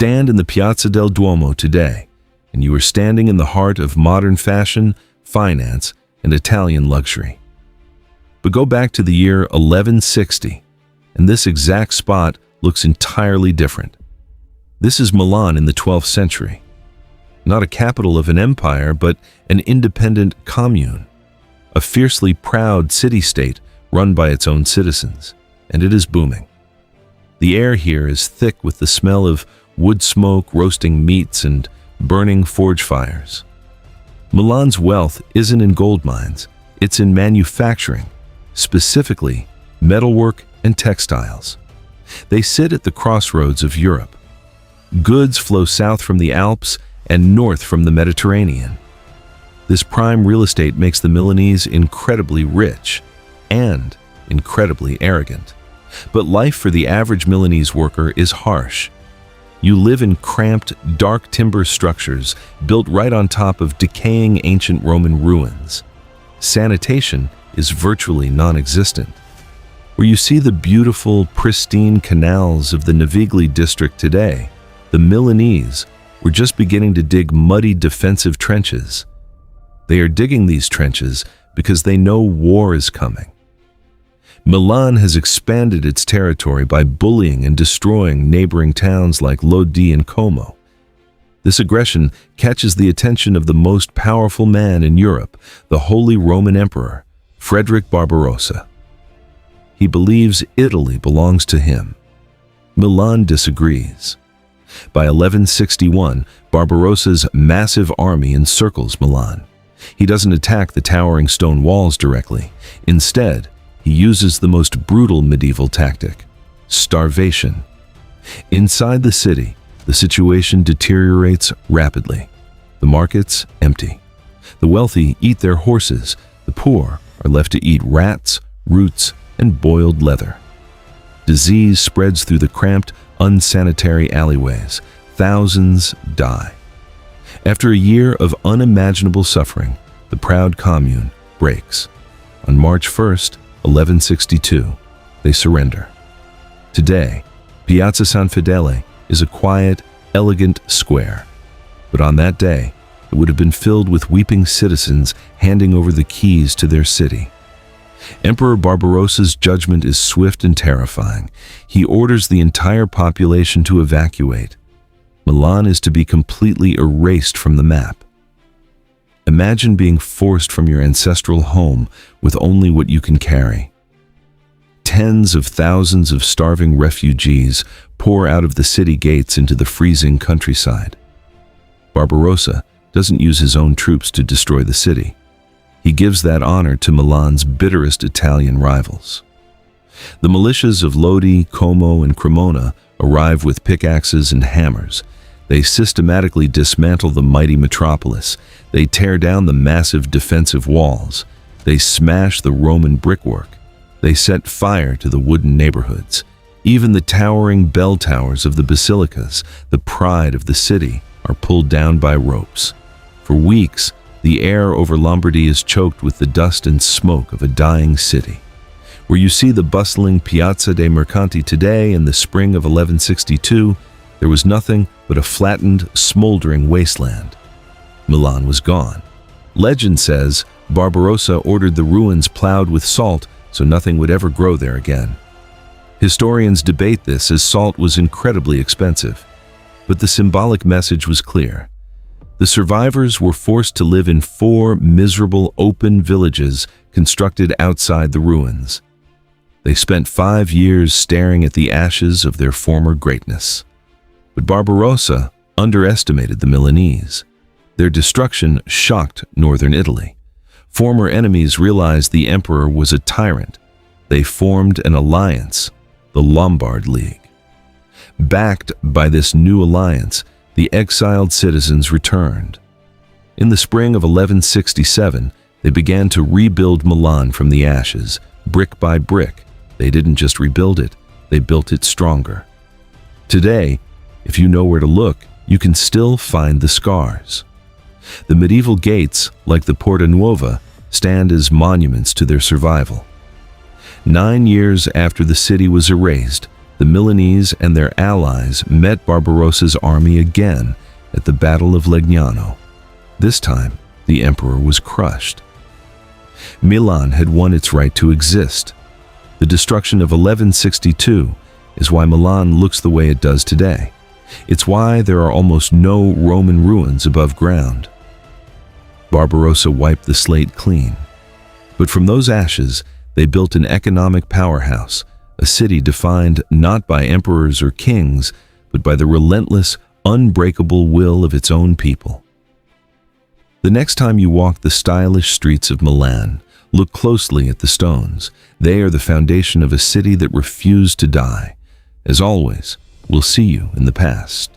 stand in the Piazza del Duomo today, and you are standing in the heart of modern fashion, finance, and Italian luxury. But go back to the year 1160, and this exact spot looks entirely different. This is Milan in the 12th century. Not a capital of an empire, but an independent commune. A fiercely proud city-state run by its own citizens, and it is booming. The air here is thick with the smell of wood smoke, roasting meats, and burning forge fires. Milan's wealth isn't in gold mines, it's in manufacturing, specifically metalwork and textiles. They sit at the crossroads of Europe. Goods flow south from the Alps and north from the Mediterranean. This prime real estate makes the Milanese incredibly rich and incredibly arrogant. But life for the average Milanese worker is harsh. You live in cramped, dark timber structures built right on top of decaying ancient Roman ruins. Sanitation is virtually non-existent. Where you see the beautiful, pristine canals of the Navigli district today, the Milanese were just beginning to dig muddy defensive trenches. They are digging these trenches because they know war is coming. Milan has expanded its territory by bullying and destroying neighboring towns like Lodi and Como. This aggression catches the attention of the most powerful man in Europe, the Holy Roman Emperor, Frederick Barbarossa. He believes Italy belongs to him. Milan disagrees. By 1161, Barbarossa's massive army encircles Milan. He doesn't attack the towering stone walls directly. Instead, he uses the most brutal medieval tactic, starvation. Inside the city, the situation deteriorates rapidly. The markets empty. The wealthy eat their horses. The poor are left to eat rats, roots, and boiled leather. Disease spreads through the cramped, unsanitary alleyways. Thousands die. After a year of unimaginable suffering, the proud commune breaks. On March 1st, 1162, they surrender. Today, Piazza San Fedele is a quiet, elegant square. But on that day, it would have been filled with weeping citizens handing over the keys to their city. Emperor Barbarossa's judgment is swift and terrifying. He orders the entire population to evacuate. Milan is to be completely erased from the map. Imagine being forced from your ancestral home with only what you can carry. Tens of thousands of starving refugees pour out of the city gates into the freezing countryside. Barbarossa doesn't use his own troops to destroy the city. He gives that honor to Milan's bitterest Italian rivals. The militias of Lodi, Como, and Cremona arrive with pickaxes and hammers. They systematically dismantle the mighty metropolis. They tear down the massive defensive walls. They smash the Roman brickwork. They set fire to the wooden neighborhoods. Even the towering bell towers of the basilicas, the pride of the city, are pulled down by ropes. For weeks, the air over Lombardy is choked with the dust and smoke of a dying city. Where you see the bustling Piazza dei Mercanti today in the spring of 1162, there was nothing but a flattened, smoldering wasteland. Milan was gone. Legend says Barbarossa ordered the ruins plowed with salt so nothing would ever grow there again. Historians debate this as salt was incredibly expensive, but the symbolic message was clear. The survivors were forced to live in 4 miserable open villages constructed outside the ruins. They spent 5 years staring at the ashes of their former greatness. But Barbarossa underestimated the Milanese. Their destruction shocked northern Italy. Former enemies realized the emperor was a tyrant. They formed an alliance, the Lombard League. Backed by this new alliance, the exiled citizens returned. In the spring of 1167, they began to rebuild Milan from the ashes, brick by brick. They didn't just rebuild it, they built it stronger. Today, if you know where to look, you can still find the scars. The medieval gates, like the Porta Nuova, stand as monuments to their survival. 9 years after the city was erased, the Milanese and their allies met Barbarossa's army again at the Battle of Legnano. This time, the emperor was crushed. Milan had won its right to exist. The destruction of 1162 is why Milan looks the way it does today. It's why there are almost no Roman ruins above ground. Barbarossa wiped the slate clean. But from those ashes, they built an economic powerhouse, a city defined not by emperors or kings, but by the relentless, unbreakable will of its own people. The next time you walk the stylish streets of Milan, look closely at the stones. They are the foundation of a city that refused to die. As always, we'll see you in the past.